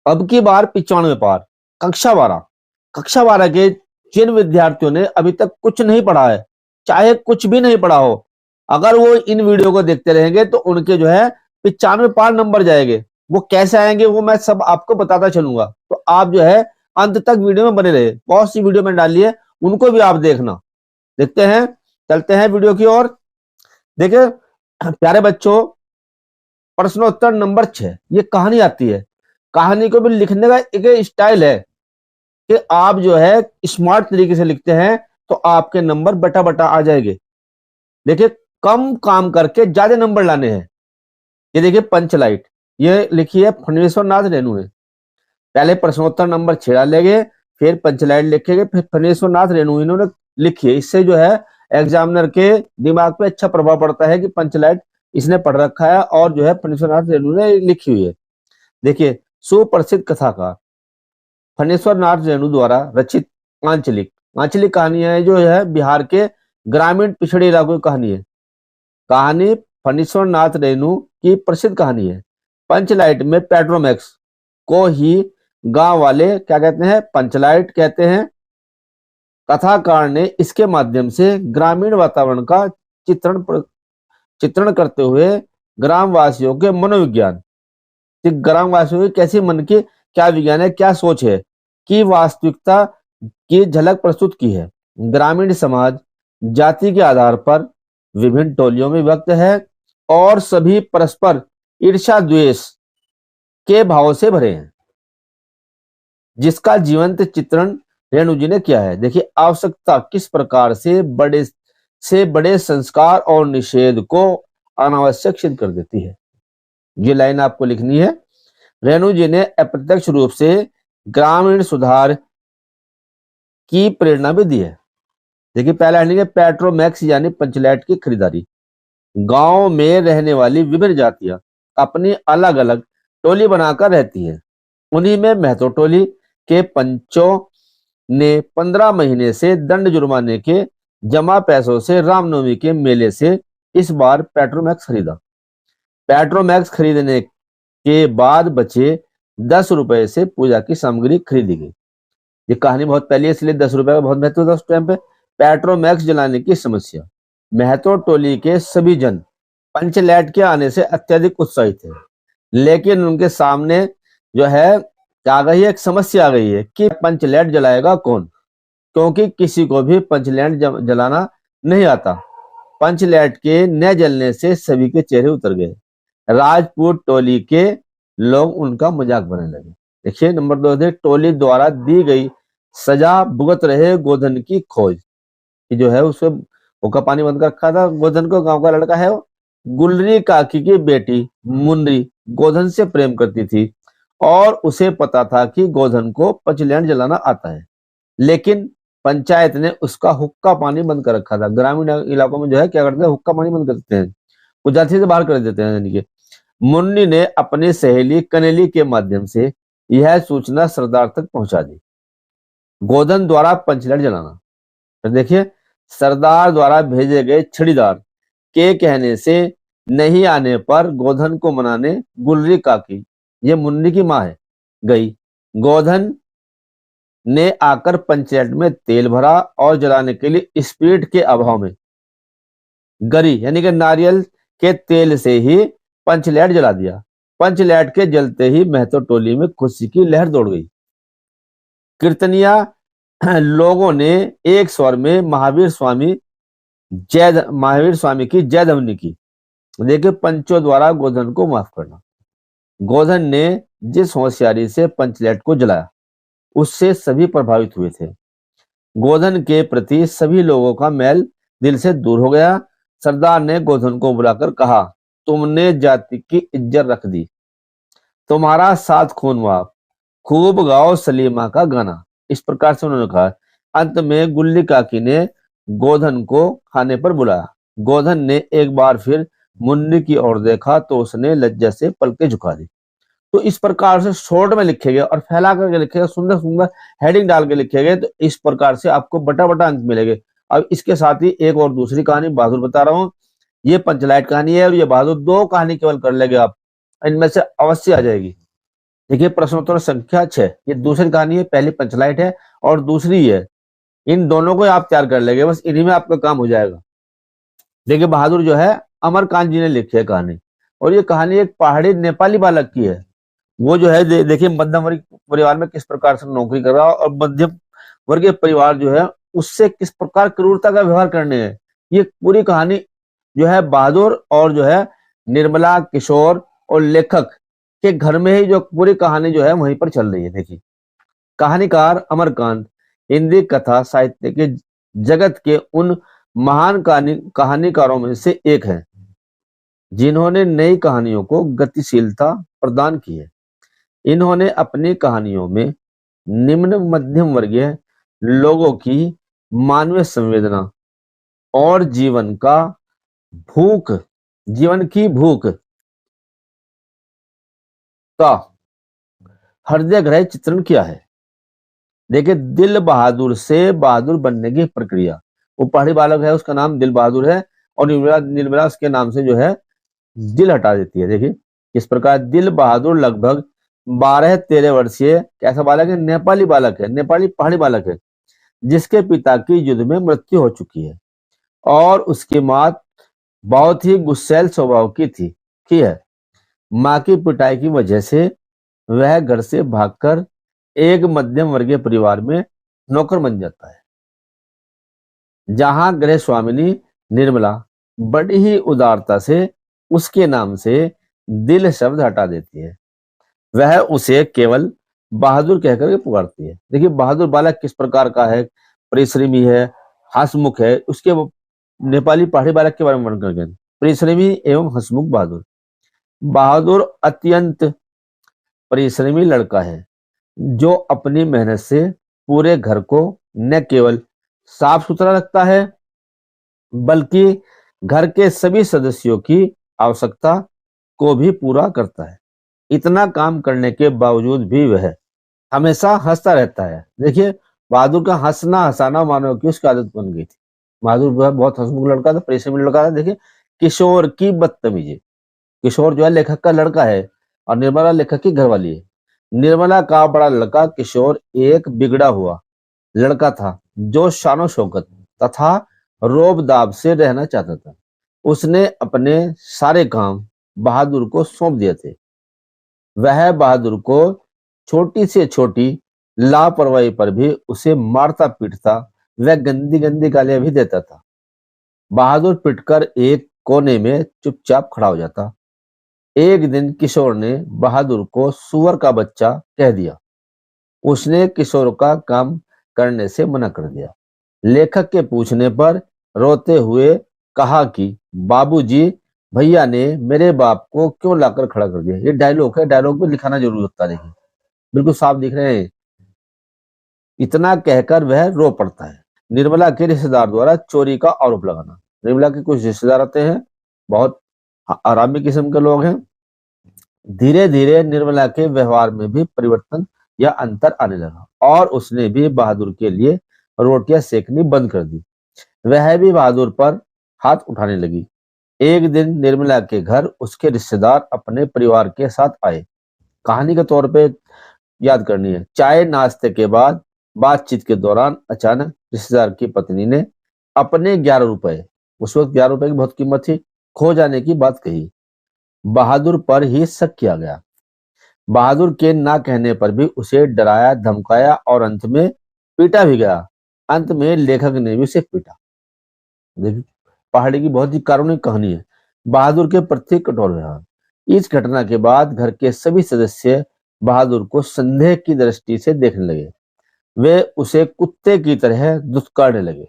अब की बार 95 पार। कक्षा 12 के जिन विद्यार्थियों ने अभी तक कुछ नहीं पढ़ा है, चाहे कुछ भी नहीं पढ़ा हो, अगर वो इन वीडियो को देखते रहेंगे तो उनके जो है 95 पार नंबर जाएंगे। वो कैसे आएंगे वो मैं सब आपको बताता चलूंगा, तो आप जो है अंत तक वीडियो में बने रहे। बहुत सी वीडियो में डाली है, उनको भी आप देखना। देखते हैं, चलते हैं वीडियो की ओर। देखिए प्यारे बच्चों, प्रश्नोत्तर नंबर 6, ये कहानी आती है। कहानी को भी लिखने का एक स्टाइल है कि आप जो है स्मार्ट तरीके से लिखते हैं तो आपके नंबर बटा बटा आ जाएंगे। देखिए, कम काम करके ज्यादा नंबर लाने हैं। ये देखिए पंचलाइट, ये लिखी है फणीश्वर नाथ रेणु ने। पहले प्रश्नोत्तर नंबर 6 डालेंगे, फिर पंचलाइट लिखेंगे, फिर फणीश्वर नाथ रेणु इन्होंने लिखी है। इससे जो है एग्जामिनर के दिमाग पे अच्छा प्रभाव पड़ता है कि पंचलाइट इसने पढ़ रखा है और जो है फणीश्वर नाथ रेणु ने लिखी हुई है। देखिए, सुप्रसिद्ध कथाकार फणीश्वर नाथ रेणु द्वारा रचित आंचलिक आंचलिक कहानी है, जो है बिहार के ग्रामीण पिछड़े इलाकों की कहानी है। कहानी फणीश्वर नाथ रेणु की प्रसिद्ध कहानी है। पंचलाइट में पेट्रोमैक्स को ही गांव वाले क्या कहते हैं, पंचलाइट कहते हैं। कथाकार ने इसके माध्यम से ग्रामीण वातावरण का चित्रण करते हुए ग्रामवासियों के मनोविज्ञान, ग्रामवासियों के कैसे मन की क्या विज्ञान है, क्या सोच है, की वास्तविकता की झलक प्रस्तुत की है। ग्रामीण समाज जाति के आधार पर विभिन्न टोलियों में विभक्त है और सभी परस्पर ईर्ष्या द्वेष के भाव से भरे हैं, जिसका जीवंत चित्रण रेणु जी ने किया है। देखिए, आवश्यकता किस प्रकार से बड़े संस्कार और निषेध को अनावश्यक सिद्ध कर देती है। ये लाइन आपको लिखनी है। रेणु जी ने अप्रत्यक्ष रूप से ग्रामीण सुधार की प्रेरणा भी दी है। देखिए, पहला हेडिंग है पेट्रोमैक्स यानी पंचलाइट की खरीदारी। गांव में रहने वाली विभिन्न जातियां अपनी अलग अलग टोली बनाकर रहती हैं। उन्हीं में महतो टोली के पंचों ने 15 महीने से दंड जुर्माने के जमा पैसों से रामनवमी के मेले से इस बार पेट्रोमैक्स खरीदा। पेट्रोमैक्स खरीदने के बाद बचे 10 रुपए से पूजा की सामग्री खरीदी गई। ये कहानी बहुत पहले, इसलिए 10 रुपए का बहुत महत्व था उस टाइम पे। पेट्रोमैक्स जलाने की समस्या। महतो टोली के सभी जन पंचलैट के आने से अत्यधिक उत्साहित थे, लेकिन उनके सामने जो है आ गई एक समस्या आ गई है कि पंचलैट जलाएगा कौन, क्योंकि किसी को भी पंचलैट जलाना नहीं आता। पंचलैट के न जलने से सभी के चेहरे उतर गए। राजपूत टोली के लोग उनका मजाक बनाने लगे। देखिए नंबर 2 टोली द्वारा दी गई सजा भुगत रहे गोधन की खोज। कि जो है उसको हुक्का पानी बंद कर रखा था। गोधन को गांव का लड़का है वो। गुलरी काकी की बेटी मुन्नी गोधन से प्रेम करती थी और उसे पता था कि गोधन को पंचलैट जलाना आता है, लेकिन पंचायत ने उसका हुक्का पानी बंद कर रखा था। ग्रामीण इलाकों में जो है क्या करते हैं, हुक्का पानी बंद कर देते हैं, वो जाति से बाहर कर देते हैं। यानी कि मुन्नी ने अपनी सहेली कनेली के माध्यम से यह सूचना सरदार तक पहुंचा दी, गोधन द्वारा पंचलैट जलाना। तो देखिए, सरदार द्वारा भेजे गए छड़ीदार के कहने से नहीं आने पर गोधन को मनाने गुलरी काकी, ये मुन्नी की माँ है, गई। गोधन ने आकर पंचलैट में तेल भरा और जलाने के लिए स्पिरिट के अभाव में गरी यानी कि नारियल के तेल से ही पंचलैट जला दिया। पंचलैट के जलते ही महतो टोली में खुशी की लहर दौड़ गई। कीर्तनिया लोगों ने एक स्वर में महावीर स्वामी की जय ध्वनि की। देखिए, पंचों द्वारा गोधन को माफ करना। गोधन ने जिस होशियारी से पंचलैट को जलाया उससे सभी प्रभावित हुए थे। गोधन के प्रति सभी लोगों का मैल दिल से दूर हो गया। सरदार ने गोधन को बुलाकर कहा, तुमने जाति की इज्जत रख दी, तुम्हारा साथ खून माफ, खूब गाओ सलीमा का गाना। इस प्रकार से उन्होंने कहा। अंत में गुल्ली काकी ने गोधन को खाने पर बुलाया। गोधन ने एक बार फिर मुन्नी की ओर देखा तो उसने लज्जा से पलकें झुका दी। तो इस प्रकार से शॉर्ट में लिखे गए और फैला करके लिखे गए, सुंदर सुंदर हेडिंग डाल के लिखे गए, तो इस प्रकार से आपको बटा बटा अंक मिलेंगे। अब इसके साथ ही एक और दूसरी कहानी बहादुर बता रहा हूँ। ये पंचलाइट कहानी है और ये बहादुर, 2 कहानी केवल कर लेंगे आप, इनमें से अवश्य आ जाएगी। देखिए प्रश्नोत्तर संख्या 6, ये दूसरी कहानी है, पहली पंचलाइट है और दूसरी है। इन दोनों को आप तैयार कर लेंगे, बस इन्हीं में आपका काम हो जाएगा। देखिए बहादुर जो है अमरकांत जी ने लिखी है कहानी, और ये कहानी एक पहाड़ी नेपाली बालक की है। वो जो है देखिए मध्यम वर्ग परिवार में किस प्रकार से नौकरी कर रहा है, और मध्यम वर्गीय परिवार जो है उससे किस प्रकार क्रूरता का व्यवहार करने है। ये पूरी कहानी जो है बहादुर और जो है निर्मला, किशोर और लेखक के घर में ही जो पूरी कहानी जो है वहीं पर चल रही है। देखिए कहानीकार अमरकांत हिंदी कथा साहित्य के जगत के उन महान कहानीकारों में से एक हैं, जिन्होंने नई कहानियों को गतिशीलता प्रदान की है। इन्होंने अपनी कहानियों में निम्न मध्यम वर्गीय लोगों की मानवीय संवेदना और भूख जीवन की भूख का हृदय ग्रह चित्रण किया है। देखिए दिल बहादुर से बहादुर बनने की प्रक्रिया, वो पहाड़ी बालक है उसका नाम दिल बहादुर है, और निर्मला उसके नाम से जो है दिल हटा देती है। देखिए इस प्रकार दिल बहादुर लगभग 12-13 वर्षीय कैसा बालक है, नेपाली बालक है, नेपाली पहाड़ी बालक है, जिसके पिता की युद्ध में मृत्यु हो चुकी है, और उसकी माँ बहुत ही गुस्सैल स्वभाव की है। माँ की पिटाई की वजह से वह घर से भागकर एक मध्यम वर्गीय परिवार में नौकर बन जाता है, जहां गृह स्वामिनी निर्मला बड़ी ही उदारता से उसके नाम से दिल शब्द हटा देती है। वह उसे केवल बहादुर कहकर के पुकारती है। देखिए बहादुर बालक किस प्रकार का है, परिश्रमी है, हंसमुख है। उसके नेपाली पहाड़ी बालक के बारे में वर्णन करके, परिश्रमी एवं हंसमुख बहादुर। बहादुर अत्यंत परिश्रमी लड़का है, जो अपनी मेहनत से पूरे घर को न केवल साफ सुथरा रखता है, बल्कि घर के सभी सदस्यों की आवश्यकता को भी पूरा करता है। इतना काम करने के बावजूद भी वह हमेशा हंसता रहता है। देखिए बहादुर का हंसना हंसाना मानो कि उसकी आदत बन गई थी। बहादुर बहुत हंसमुख लड़का था, परिश्रमी लड़का था। देखिए किशोर की बदतमीजी, किशोर जो है लेखक का लड़का है और निर्मला लेखक की घरवाली है। निर्मला का बड़ा लड़का किशोर एक बिगड़ा हुआ लड़का था, जो शानो शौकत तथा रोब दाब से रहना चाहता था। उसने अपने सारे काम बहादुर को सौंप दिए थे। वह बहादुर को छोटी से छोटी लापरवाही पर भी उसे मारता पीटता, वह गंदी गंदी गालियां भी देता था। बहादुर पिटकर एक कोने में चुपचाप खड़ा हो जाता। एक दिन किशोर ने बहादुर को सुअर का बच्चा कह दिया। उसने किशोर का काम करने से मना कर दिया। लेखक के पूछने पर रोते हुए कहा कि बाबूजी, भैया ने मेरे बाप को क्यों लाकर खड़ा कर दिया। ये डायलॉग है, डायलॉग में लिखाना जरूरी होता है। देखिए बिल्कुल साफ दिख रहे हैं। इतना कहकर वह रो पड़ता है। निर्मला के रिश्तेदार द्वारा चोरी का आरोप लगाना। निर्मला के कुछ रिश्तेदार आते हैं, बहुत आरामी किस्म के लोग हैं। धीरे धीरे निर्मला के व्यवहार में भी परिवर्तन या अंतर आने लगा, और उसने भी बहादुर के लिए रोटियां सेकनी बंद कर दी। वह भी बहादुर पर हाथ उठाने लगी। एक दिन निर्मला के घर उसके रिश्तेदार अपने परिवार के साथ आए। कहानी के तौर पे याद करनी है। चाय नाश्ते के बाद बातचीत के दौरान अचानक रिश्तेदार की पत्नी ने अपने 11 रुपए, उस वक्त 11 रुपए की बहुत कीमत थी, खो जाने की बात कही। बहादुर पर ही शक किया गया। बहादुर के ना कहने पर भी उसे डराया, धमकाया और अंत में पीटा भी गया। अंत में लेखक ने भी उसे पीटा। देखिए पहाड़ी की बहुत ही कारुणिक कहानी है। बहादुर के प्रति कठोर व्यवहार। इस घटना के बाद घर के सभी सदस्य बहादुर को संदेह की दृष्टि से देखने लगे। वे उसे कुत्ते की तरह दुत्कारने लगे।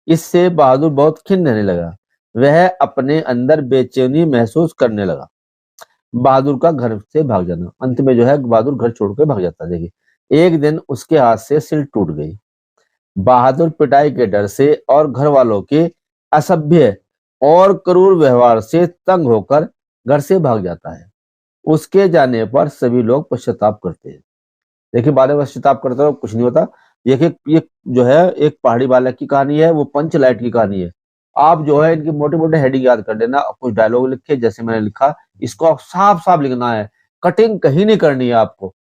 इससे बहादुर बहुत खिन्न रहने लगा। वह अपने अंदर बेचैनी महसूस करने लगा। बहादुर का घर से भाग जाना। अंत में जो है बहादुर घर छोड़कर भाग जाता है। देखिए एक दिन उसके हाथ से सिल टूट गई। बहादुर पिटाई के डर से और घर वालों के असभ्य और क्रूर व्यवहार से तंग होकर घर से भाग जाता है। उसके जाने पर सभी लोग पश्चाताप करते हैं। देखिए बाद में पश्चाताप करते हो कुछ नहीं होता। देखिए ये जो है एक पहाड़ी बालक की कहानी है, वो पंच लाइट की कहानी है। आप जो है इनकी मोटे मोटे हेडिंग याद कर लेना और कुछ डायलॉग लिखे जैसे मैंने लिखा। इसको आप साफ साफ लिखना है। कटिंग कहीं नहीं करनी है आपको।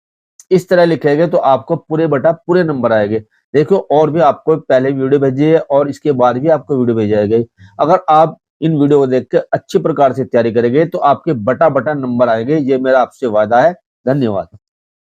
इस तरह लिखेंगे तो आपको पूरे बटा पूरे नंबर आएंगे। देखो और भी आपको पहले वीडियो भेजी है और इसके बाद भी आपको वीडियो भेजी जाएगी। अगर आप इन वीडियो को देख के अच्छी प्रकार से तैयारी करेंगे तो आपके बटा बटा नंबर आएंगे, ये मेरा आपसे वादा है। धन्यवाद।